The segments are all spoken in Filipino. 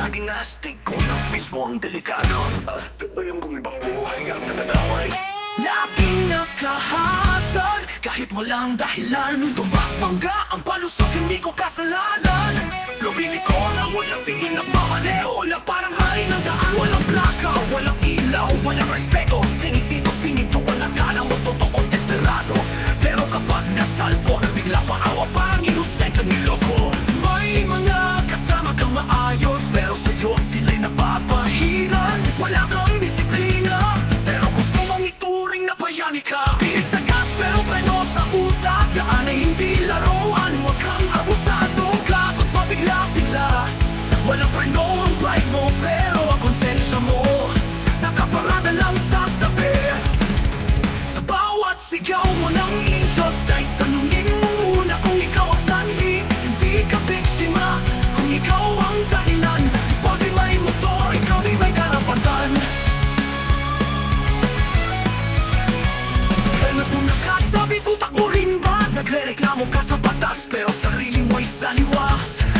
Laging astig ko na mismo ang delikado. Astig yung ibang buhay ang natataway. Laging nakahasad kahit walang dahilan. Tumapangga ang palusot, hindi ko kasalanan. Lumili ko na walang tingin na pamaleo. Wala parang hari ng daan, walang plaka, walang ilaw, walang respeto. Singit dito, singit to, walang alam mo totoong desperado. Pero kapag nasalpo, bigla pa awa, parang inosente niloko. May mga kasama kang maayos, pero sa Diyos sila'y napapahiran. Wala kang disiplina, pero gusto mong ituring na bayani ka. Pilit sa gas pero preno sa utak, daan ay hindi laruan. Huwag kang abusado, lakot pabigla-bigla. Walang preno ang pride mo, pero ang konsensya mo nakaparada lang sa tabi. Sa bawat sigaw mo ng injustice, tanungin mo muna kung ikaw ang sanhi. Hindi ka biktima, kung ikaw ang dahilan. Pwede may motor, ikaw di may karapatan. Kailan mo nakasabi, tutak mo rin ba? Nagre-reklamo ka sa batas, pero sarili mo'y saliwa.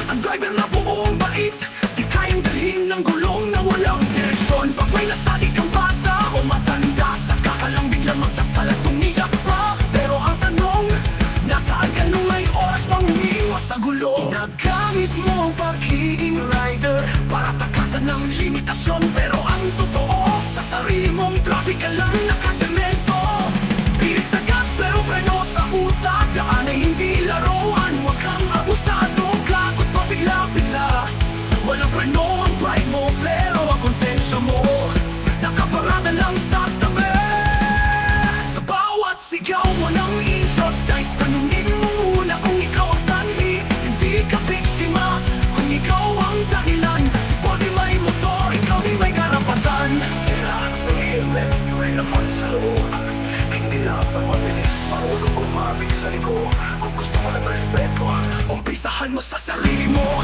Ang driver na buong bait, di kayang dalhin ng gulong na walang direksyon. Pag may nasadik kang bata o matanda, saka ka lang biglang magdasal at tumiyak pa. Pero ang tanong, nasaan ka nung may oras pang umiwas sa gulo? Nagamit mo ang pagiging rider para takasan ng limitasyon. Pero ang totoo, sa sarili mong traffic ka lang nakasemento. Pilit sa gas pero preno sa utak, daan ay hindi laruan. Huwag kang abusado, lakot pabigla-bigla. Walang preno ang pride mo, pero ang konsensya mo nakaparada lang sa tabi. Sa bawat sigaw mo ng injustice, tanungin mo muna kung ikaw ang sanhi. Hindi ka biktima, kung ikaw ang dahilan. Pwede may motor, ikaw di may karapatan. Kailangan ng helmet, may laman sa loob. Hindi lahat ng mabilis, marunong kumabig sa liko. Kung gusto mo ng respeto, umpisahan mo sa sarili mo.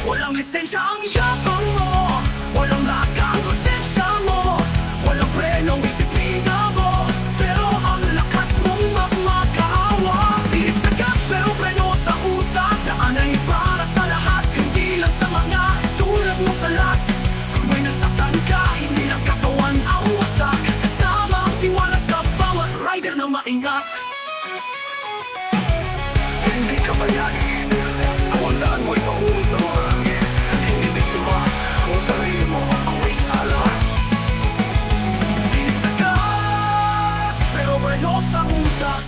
Walang lisensya ang yapang mo, walang laka ang konsensya mo, walang prenong disiplina mo, pero ang lakas mong magmakaawa. Pilit sa gas pero preno sa utak, daan ay para sa lahat, hindi lang sa mga tulad mong salat. Kung may nasaktan ka, hindi lang katawan ang wasak, kasama ang tiwala sa bawat rider na maingat. Hindi ka bayani, awandaan mo'y maunod. Hindi biktima, kung sarili mo ang may sala. Pilit sa gas, pero preno sa utak.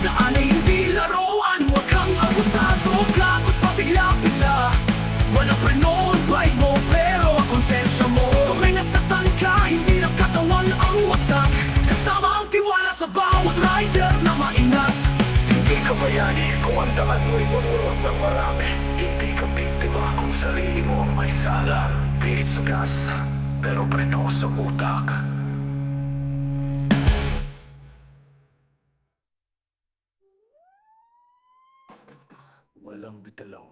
Daan ay hindi laruan, huwag kang abusado, lakot pabigla-bigla. Walang preno ang pride mo, pero ang konsensya mo. Kung may nasaktan ka, hindi lang katawan ang wasak, kasama ang tiwala sa bawat rider na maingat. Hindi ka bayani kung ang daan mo'y mamurot ng marami. Hindi ka biktima kung sarili mo ang may sala. Pilit sa gas, pero preno sa utak. Walang bitalaw.